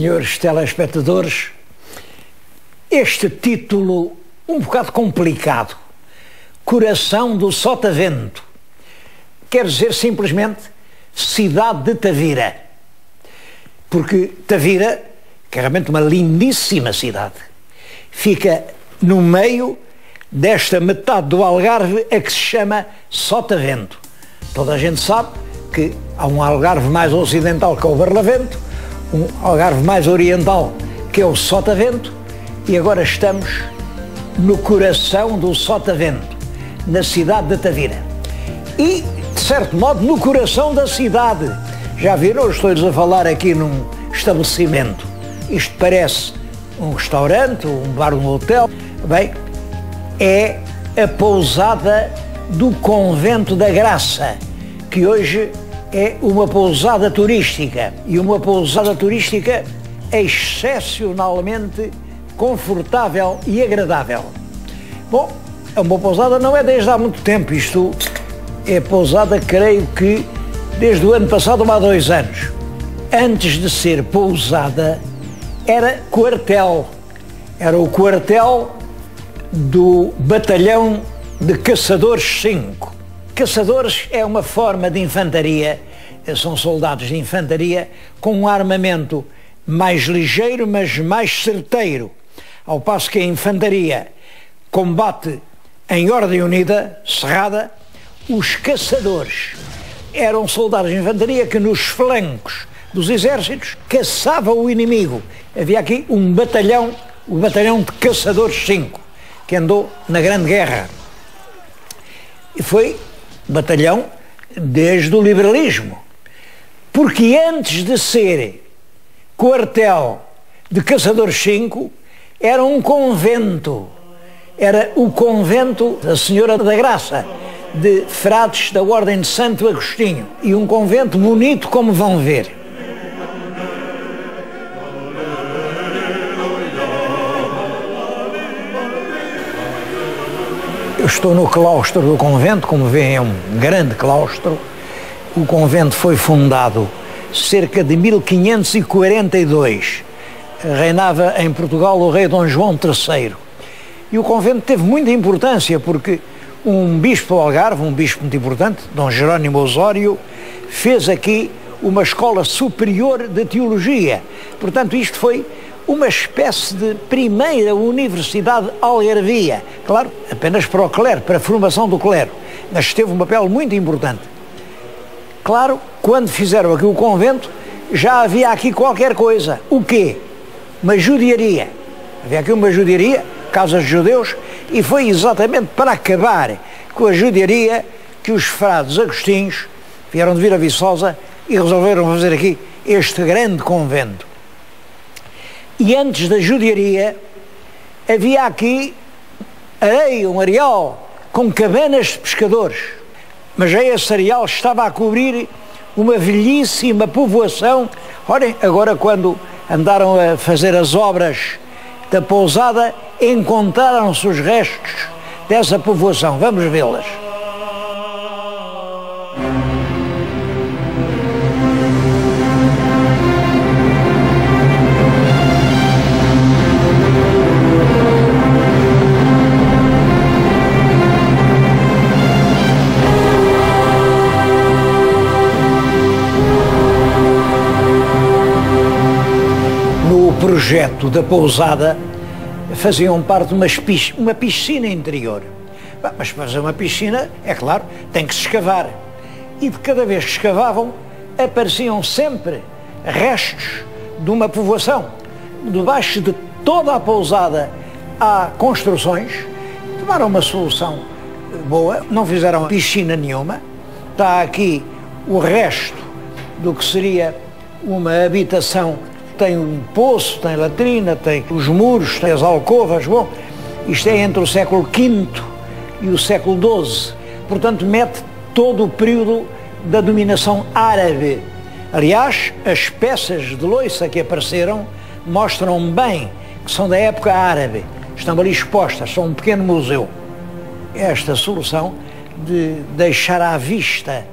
senhores telespectadores, este título um bocado complicado, Coração do Sotavento, quer dizer simplesmente cidade de Tavira, porque Tavira, que é realmente uma lindíssima cidade, fica no meio desta metade do Algarve a que se chama Sotavento. Toda a gente sabe que há um Algarve mais ocidental que é o Barlavento, um Algarve mais oriental que é o Sotavento, e agora estamos no coração do Sotavento, na cidade de Tavira. E, de certo modo, no coração da cidade. Já viram? Estou-lhes a falar aqui num estabelecimento. Isto parece um restaurante, um bar, um hotel. Bem, é a pousada do Convento da Graça, que hoje é uma pousada turística, e uma pousada turística excepcionalmente confortável e agradável. Bom, uma pousada não é desde há muito tempo, isto é pousada, creio que desde o ano passado, há 2 anos. Antes de ser pousada, era quartel. Era o quartel do Batalhão de Caçadores 5. Caçadores é uma forma de infantaria, são soldados de infantaria com um armamento mais ligeiro, mas mais certeiro. Ao passo que a infantaria combate em ordem unida, cerrada, os caçadores eram soldados de infantaria que nos flancos dos exércitos caçavam o inimigo. Havia aqui um batalhão, o Batalhão de Caçadores 5, que andou na Grande Guerra. E foi batalhão desde o liberalismo. Porque antes de ser quartel de Caçadores 5, era um convento. Era o convento da Senhora da Graça, de frades da Ordem de Santo Agostinho. E um convento bonito, como vão ver. Eu estou no claustro do convento, como veem é um grande claustro. O convento foi fundado cerca de 1542. Reinava em Portugal o rei Dom João III. E o convento teve muita importância porque um bispo do Algarve, um bispo muito importante, Dom Jerónimo Osório, fez aqui uma escola superior de teologia. Portanto, isto foi uma espécie de primeira universidade algarvia. Claro, apenas para o clero, para a formação do clero, mas teve um papel muito importante. Claro, quando fizeram aqui o convento, já havia aqui qualquer coisa. O quê? Uma judiaria. Havia aqui uma judiaria, casas de judeus, e foi exatamente para acabar com a judiaria que os frades agostinhos vieram de Vila Viçosa e resolveram fazer aqui este grande convento. E antes da judiaria havia aqui areia, um areal com cabanas de pescadores, mas já esse areal estava a cobrir uma velhíssima povoação. Olhem, agora quando andaram a fazer as obras da pousada, encontraram-se os restos dessa povoação. Vamos vê-las. No projeto da pousada faziam parte de uma piscina interior. Mas para fazer uma piscina, é claro, tem que se escavar. E de cada vez que escavavam, apareciam sempre restos de uma povoação. Debaixo de toda a pousada há construções. Tomaram uma solução boa, não fizeram piscina nenhuma. Está aqui o resto do que seria uma habitação. Tem um poço, tem latrina, tem os muros, tem as alcovas. Bom, isto é entre o século V e o século XII. Portanto, mete todo o período da dominação árabe. Aliás, as peças de louça que apareceram mostram bem que são da época árabe. Estão ali expostas, são um pequeno museu. Esta solução de deixar à vista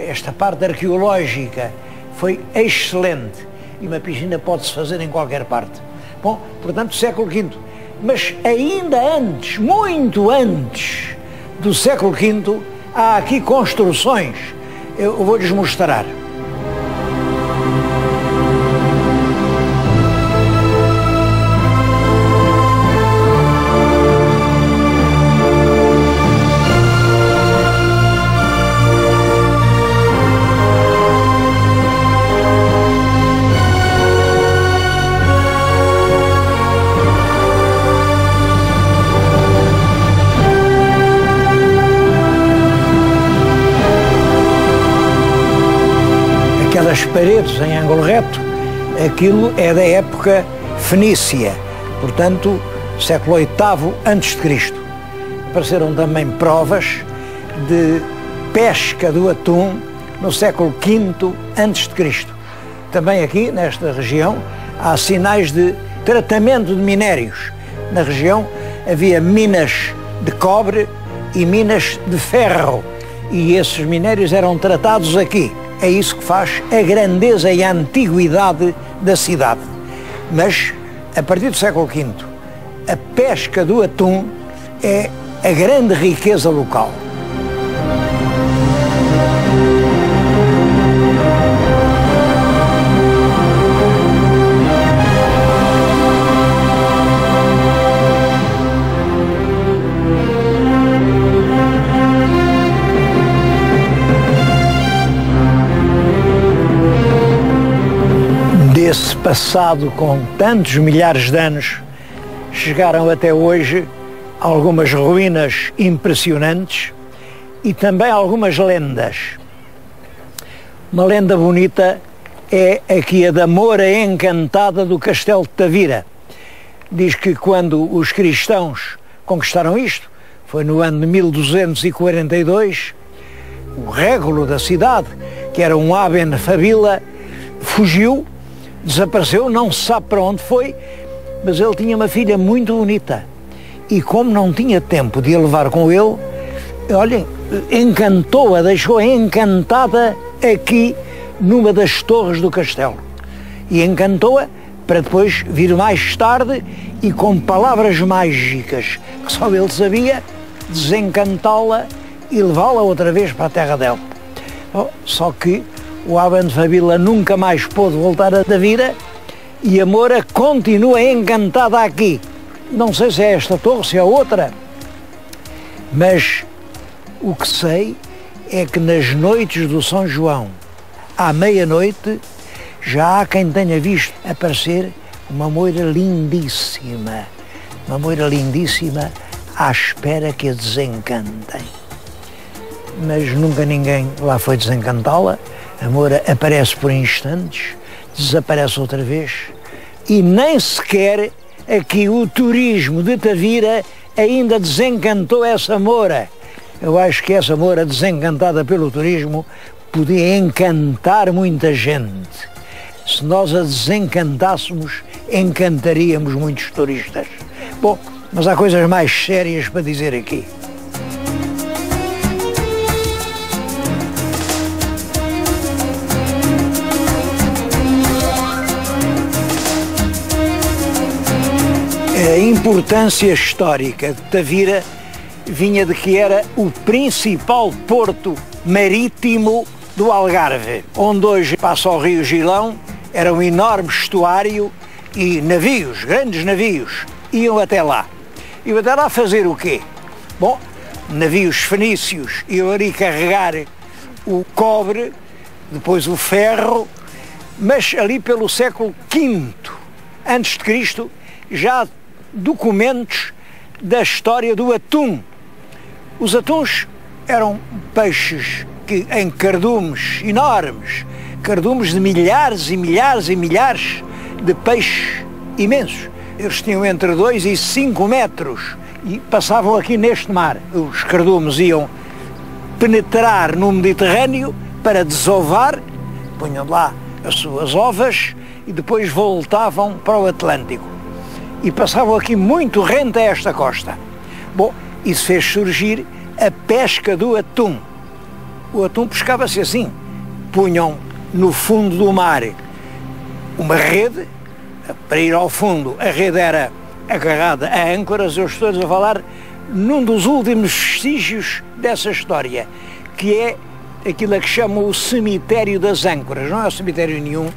esta parte arqueológica foi excelente. e uma piscina pode-se fazer em qualquer parte. Bom, portanto, século V. Mas ainda antes, muito antes do século V, há aqui construções. Eu vou-lhes mostrar. Aquelas paredes em ângulo reto, aquilo é da época fenícia, portanto, século VIII a.C. Apareceram também provas de pesca do atum no século V a.C. Também aqui, nesta região, há sinais de tratamento de minérios. Na região havia minas de cobre e minas de ferro, e esses minérios eram tratados aqui. É isso que faz a grandeza e a antiguidade da cidade. Mas, a partir do século V, a pesca do atum é a grande riqueza local. Desse passado com tantos milhares de anos, chegaram até hoje algumas ruínas impressionantes e também algumas lendas. Uma lenda bonita é aqui a da Moura Encantada do Castelo de Tavira. Diz que quando os cristãos conquistaram isto, foi no ano de 1242, o régulo da cidade, que era um Aben Fabila, fugiu, desapareceu, não se sabe para onde foi, mas ele tinha uma filha muito bonita e como não tinha tempo de a levar com ele, olhem, encantou-a, deixou-a encantada aqui numa das torres do castelo e encantou-a para depois vir mais tarde e com palavras mágicas que só ele sabia, desencantá-la e levá-la outra vez para a terra dela. Só que o Aben Fabila nunca mais pôde voltar a Tavira e a Moura continua encantada aqui. Não sei se é esta torre, se é outra, mas o que sei é que nas noites do São João, à meia-noite, já há quem tenha visto aparecer uma moira lindíssima à espera que a desencantem. Mas nunca ninguém lá foi desencantá-la. A moura aparece por instantes, desaparece outra vez e nem sequer aqui o turismo de Tavira ainda desencantou essa moura. Eu acho que essa moura desencantada pelo turismo podia encantar muita gente. Se nós a desencantássemos, encantaríamos muitos turistas. Bom, mas há coisas mais sérias para dizer aqui. A importância histórica de Tavira vinha de que era o principal porto marítimo do Algarve, onde hoje passa o rio Gilão, era um enorme estuário e navios, grandes navios, iam até lá. Iam até lá fazer o quê? Bom, navios fenícios iam ali carregar o cobre, depois o ferro, mas ali pelo século V a.C. já há documentos da história do atum. Os atuns eram peixes que, em cardumes enormes, cardumes de milhares e milhares e milhares de peixes imensos. Eles tinham entre 2 e 5 metros e passavam aqui neste mar. Os cardumes iam penetrar no Mediterrâneo para desovar, punham lá as suas ovas e depois voltavam para o Atlântico. E passavam aqui muito rente a esta costa. Bom, isso fez surgir a pesca do atum. O atum pescava-se assim, punham no fundo do mar uma rede para ir ao fundo. A rede era agarrada a âncoras. Eu estou a falar num dos últimos vestígios dessa história, que é aquilo a que chamam o cemitério das âncoras. Não é cemitério nenhum,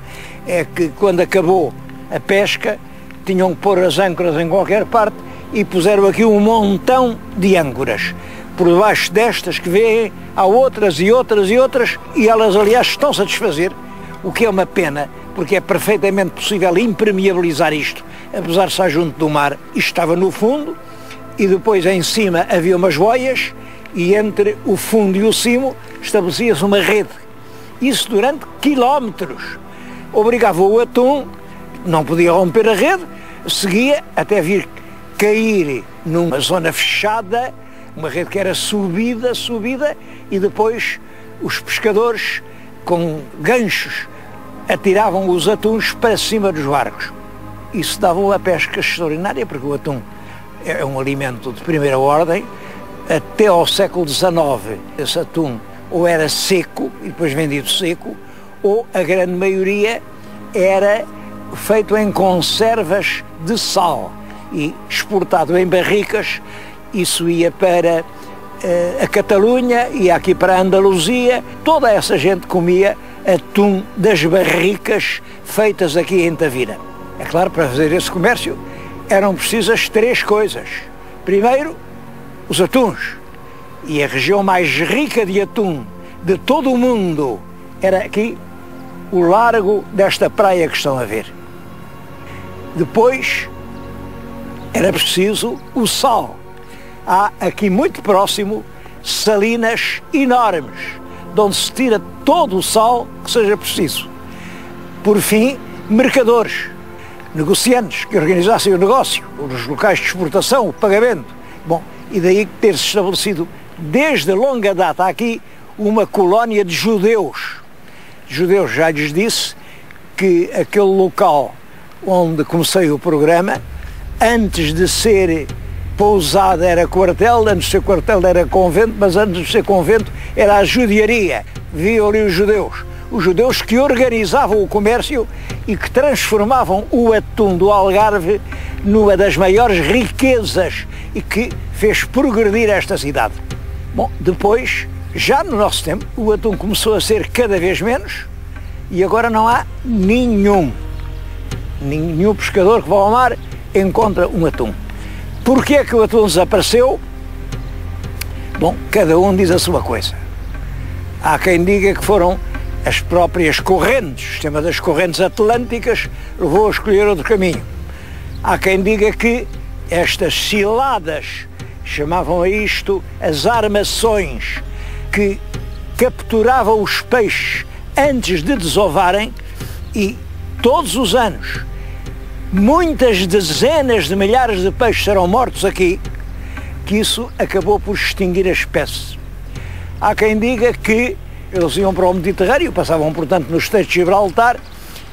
é que quando acabou a pesca tinham que pôr as âncoras em qualquer parte e puseram aqui um montão de âncoras. Por debaixo destas que vêem, há outras e outras e outras, e elas, aliás, estão-se a desfazer, o que é uma pena, porque é perfeitamente possível impermeabilizar isto, apesar de estar junto do mar. Isto estava no fundo, e depois em cima havia umas boias, e entre o fundo e o cimo estabelecia-se uma rede. Isso durante quilómetros. Obrigava o atum, não podia romper a rede, seguia até vir cair numa zona fechada, uma rede que era subida, e depois os pescadores com ganchos atiravam os atuns para cima dos barcos. Isso dava uma pesca extraordinária, porque o atum é um alimento de primeira ordem. Até ao século XIX, esse atum ou era seco, e depois vendido seco, ou a grande maioria era feito em conservas de sal e exportado em barricas. Isso ia para a Catalunha, ia aqui para a Andaluzia. Toda essa gente comia atum das barricas feitas aqui em Tavira. É claro, para fazer esse comércio eram precisas 3 coisas. Primeiro, os atuns. E a região mais rica de atum de todo o mundo era aqui, o largo desta praia que estão a ver. Depois, era preciso o sal. Há aqui muito próximo salinas enormes, de onde se tira todo o sal que seja preciso. Por fim, mercadores, negociantes que organizassem o negócio, os locais de exportação, o pagamento. Bom, e daí ter-se estabelecido desde longa data aqui uma colónia de judeus. Judeus, já lhes disse que aquele local onde comecei o programa, antes de ser pousada era quartel, antes de ser quartel era convento, mas antes de ser convento era a judiaria. Viam ali os judeus que organizavam o comércio e que transformavam o atum do Algarve numa das maiores riquezas e que fez progredir esta cidade. Bom, depois, já no nosso tempo, o atum começou a ser cada vez menos e agora não há nenhum pescador que vá ao mar encontra um atum. Porquê é que o atum desapareceu? Bom, cada um diz a sua coisa. Há quem diga que foram as próprias correntes, o sistema das correntes atlânticas levou a escolher outro caminho. Há quem diga que estas ciladas, chamavam a isto as armações, que capturavam os peixes antes de desovarem, e todos os anos muitas dezenas de milhares de peixes serão mortos aqui, que isso acabou por extinguir a espécie. Há quem diga que eles iam para o Mediterrâneo, passavam portanto no Estreito de Gibraltar,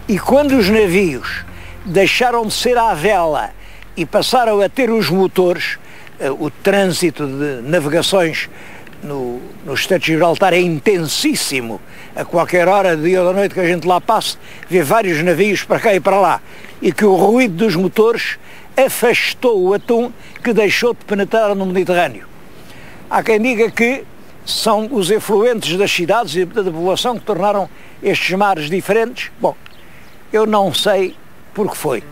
e quando os navios deixaram de ser à vela e passaram a ter os motores, o trânsito de navegações no Estreito de Gibraltar é intensíssimo. A qualquer hora do dia ou da noite que a gente lá passe, vê vários navios para cá e para lá, e que o ruído dos motores afastou o atum, que deixou de penetrar no Mediterrâneo. Há quem diga que são os efluentes das cidades e da população que tornaram estes mares diferentes. Bom, eu não sei por que foi.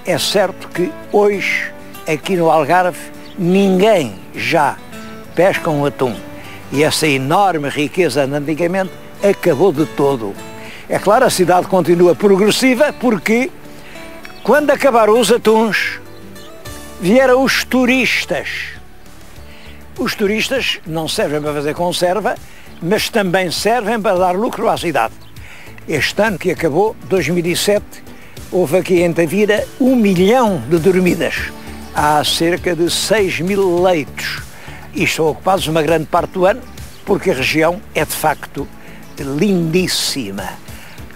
É certo que hoje, aqui no Algarve, ninguém já pesca um atum. E essa enorme riqueza de antigamente acabou de todo. É claro, a cidade continua progressiva, porque quando acabaram os atuns, vieram os turistas. Os turistas não servem para fazer conserva, mas também servem para dar lucro à cidade. Este ano que acabou, 2007, houve aqui em Tavira 1 milhão de dormidas. Há cerca de 6.000 leitos e estão ocupados uma grande parte do ano, porque a região é de facto lindíssima.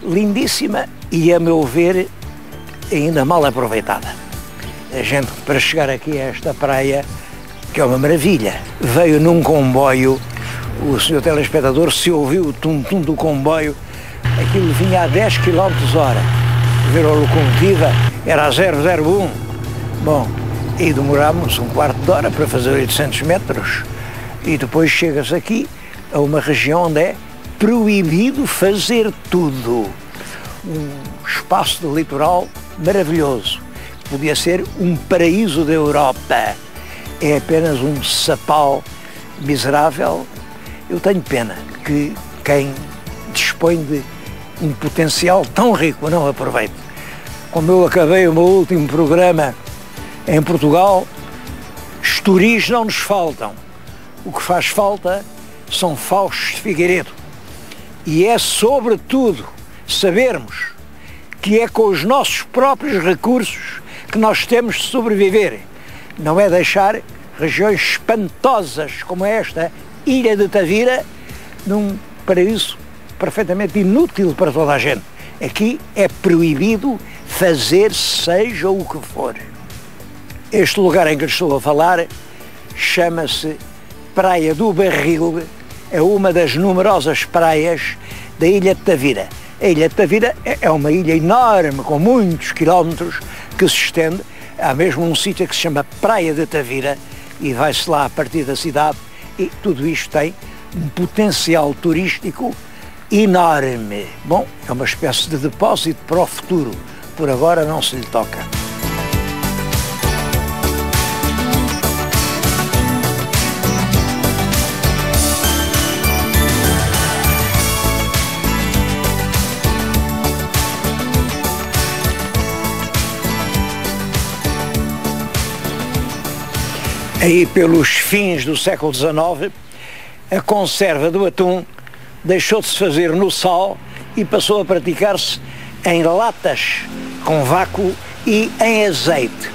Lindíssima e, a meu ver, ainda mal aproveitada. A gente, para chegar aqui a esta praia, que é uma maravilha, veio num comboio. O senhor telespectador, se ouviu o tum-tum do comboio, aquilo vinha a 10 km/h. ver a locomotiva, era a 001. Bom, e demorámos um quarto de hora para fazer 800 metros. E depois chegas aqui a uma região onde é proibido fazer tudo. Um espaço de litoral maravilhoso. Podia ser um paraíso da Europa. É apenas um sapal miserável. Eu tenho pena que quem dispõe de um potencial tão rico não aproveite. Como eu acabei o meu último programa em Portugal, estouriz não nos faltam. O que faz falta são Faustos de Figueiredo. E é, sobretudo, sabermos que é com os nossos próprios recursos que nós temos de sobreviver. Não é deixar regiões espantosas como esta Ilha de Tavira num paraíso perfeitamente inútil para toda a gente. Aqui é proibido fazer seja o que for. Este lugar em que estou a falar chama-se Praia do Barril, é uma das numerosas praias da Ilha de Tavira. A Ilha de Tavira é uma ilha enorme, com muitos quilómetros, que se estende. Há mesmo um sítio que se chama Praia de Tavira e vai-se lá a partir da cidade, e tudo isto tem um potencial turístico enorme. Bom, é uma espécie de depósito para o futuro. Por agora não se lhe toca. Aí pelos fins do século XIX, a conserva do atum deixou de se fazer no sal e passou a praticar-se em latas com vácuo e em azeite.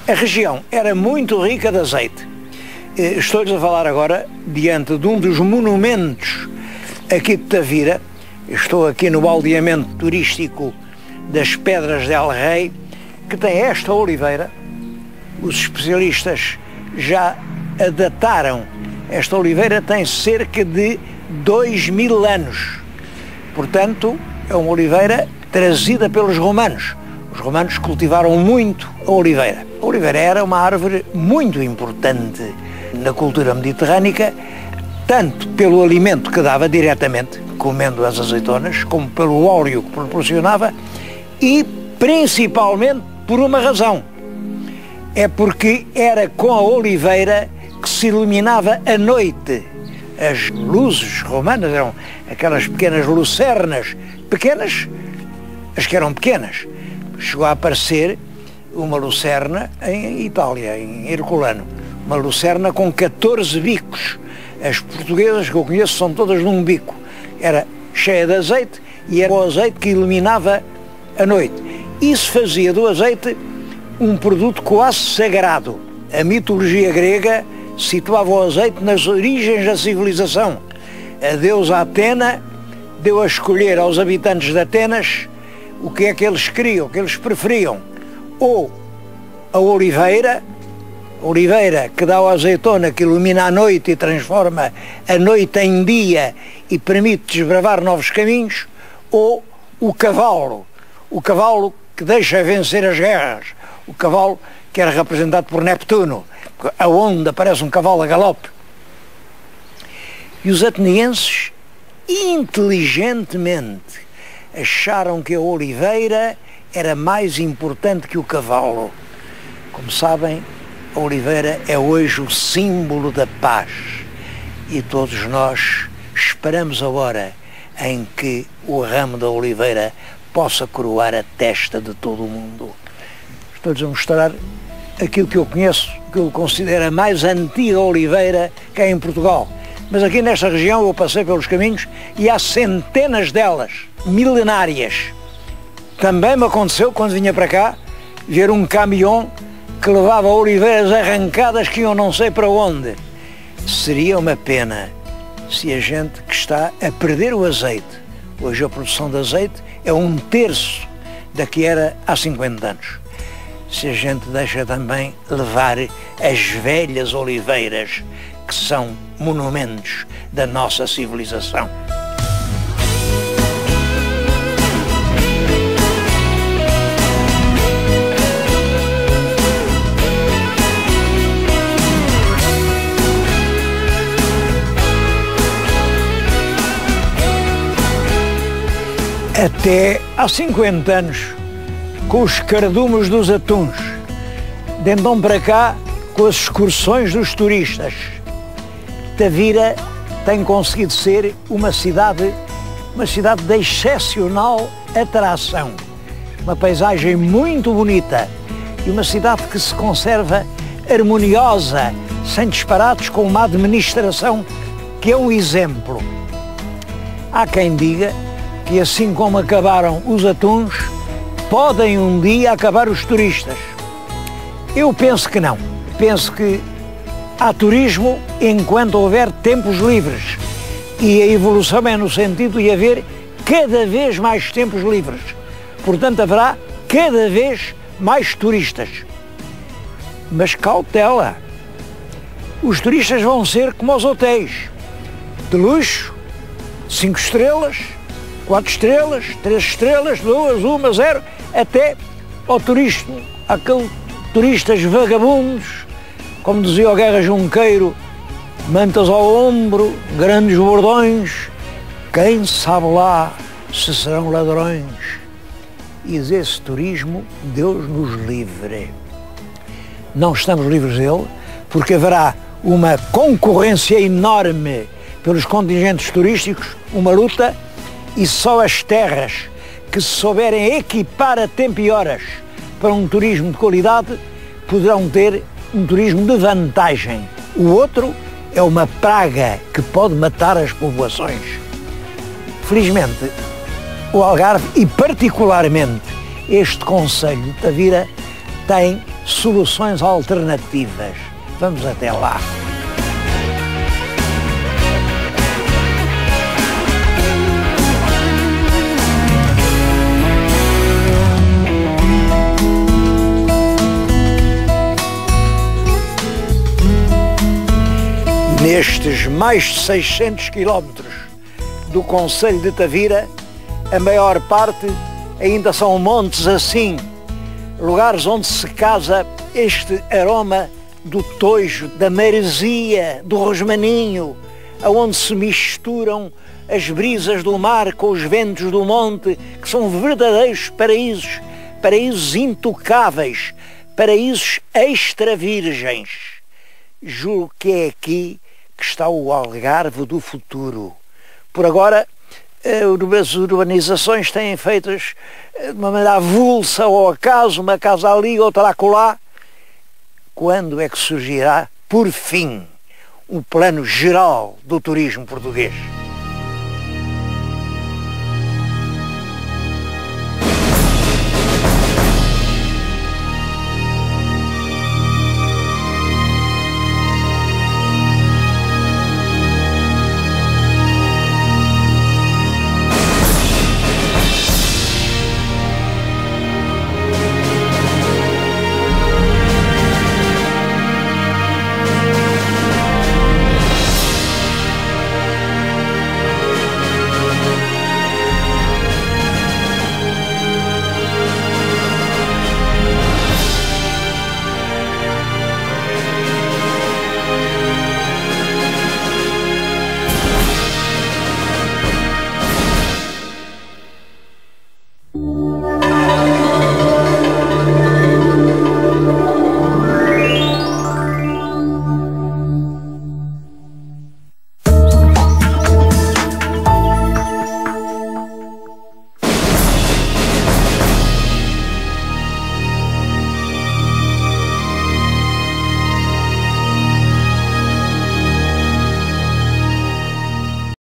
A região era muito rica de azeite. Estou-lhes a falar agora diante de um dos monumentos aqui de Tavira. Estou aqui no aldeamento turístico das Pedras de El Rei, que tem esta oliveira. Os especialistas já a dataram. Esta oliveira tem cerca de 2000 anos. Portanto, é uma oliveira trazida pelos romanos. Os romanos cultivaram muito a oliveira. A oliveira era uma árvore muito importante na cultura mediterrânica, tanto pelo alimento que dava diretamente, comendo as azeitonas, como pelo óleo que proporcionava, e principalmente por uma razão. É porque era com a oliveira que se iluminava a noite. As luzes romanas eram aquelas pequenas lucernas, pequenas, as que eram pequenas. Chegou a aparecer uma lucerna em Itália, em Herculano, uma lucerna com 14 bicos. As portuguesas que eu conheço são todas num bico. Era cheia de azeite e era o azeite que iluminava a noite. Isso fazia do azeite um produto quase sagrado. A mitologia grega situava o azeite nas origens da civilização. A deusa Atena deu a escolher aos habitantes de Atenas o que é que eles queriam, o que eles preferiam. Ou a oliveira que dá a azeitona, que ilumina a noite e transforma a noite em dia e permite desbravar novos caminhos, ou o cavalo que deixa vencer as guerras, o cavalo que era representado por Neptuno, aonde aparece um cavalo a galope. E os atenienses, inteligentemente, acharam que a oliveira era mais importante que o cavalo. Como sabem, a oliveira é hoje o símbolo da paz e todos nós esperamos a hora em que o ramo da oliveira possa coroar a testa de todo o mundo. Estou-lhes a mostrar aquilo que eu conheço, que eu considero a mais antiga oliveira que há em Portugal. Mas aqui nesta região eu passei pelos caminhos e há centenas delas, milenárias. Também me aconteceu, quando vinha para cá, ver um caminhão que levava oliveiras arrancadas que iam não sei para onde. Seria uma pena se a gente que está a perder o azeite, hoje a produção de azeite é 1/3 da que era há 50 anos. Se a gente deixa também levar as velhas oliveiras, que são monumentos da nossa civilização. Até há 50 anos, com os cardumes dos atuns, de então para cá, com as excursões dos turistas, Tavira tem conseguido ser uma cidade de excepcional atração, uma paisagem muito bonita e uma cidade que se conserva harmoniosa, sem disparates, com uma administração que é um exemplo. Há quem diga que assim como acabaram os atuns, podem um dia acabar os turistas. Eu penso que não. Penso que há turismo enquanto houver tempos livres. E a evolução é no sentido de haver cada vez mais tempos livres. Portanto, haverá cada vez mais turistas. Mas cautela! Os turistas vão ser como os hotéis. De luxo, 5 estrelas, 4 estrelas, 3 estrelas, 2, 1, 0, até ao turismo, aqueles turistas vagabundos, como dizia o Guerra Junqueiro, mantas ao ombro, grandes bordões, quem sabe lá se serão ladrões. E desse turismo Deus nos livre. Não estamos livres dele, porque haverá uma concorrência enorme pelos contingentes turísticos, uma luta, e só as terras que se souberem equipar a tempo e horas para um turismo de qualidade poderão ter um turismo de vantagem. O outro é uma praga que pode matar as povoações. Felizmente, o Algarve, e particularmente este concelho de Tavira, tem soluções alternativas. Vamos até lá. Nestes mais de 600 quilómetros do concelho de Tavira, a maior parte ainda são montes assim, lugares onde se casa este aroma do tojo, da maresia, do rosmaninho, aonde se misturam as brisas do mar com os ventos do monte, que são verdadeiros paraísos, paraísos intocáveis, paraísos extra virgens. Julgo que é aqui que está o Algarve do futuro. Por agora, as urbanizações têm feitas de uma maneira avulsa ao acaso, uma casa ali, outra acolá. Quando é que surgirá, por fim, um plano geral do turismo português?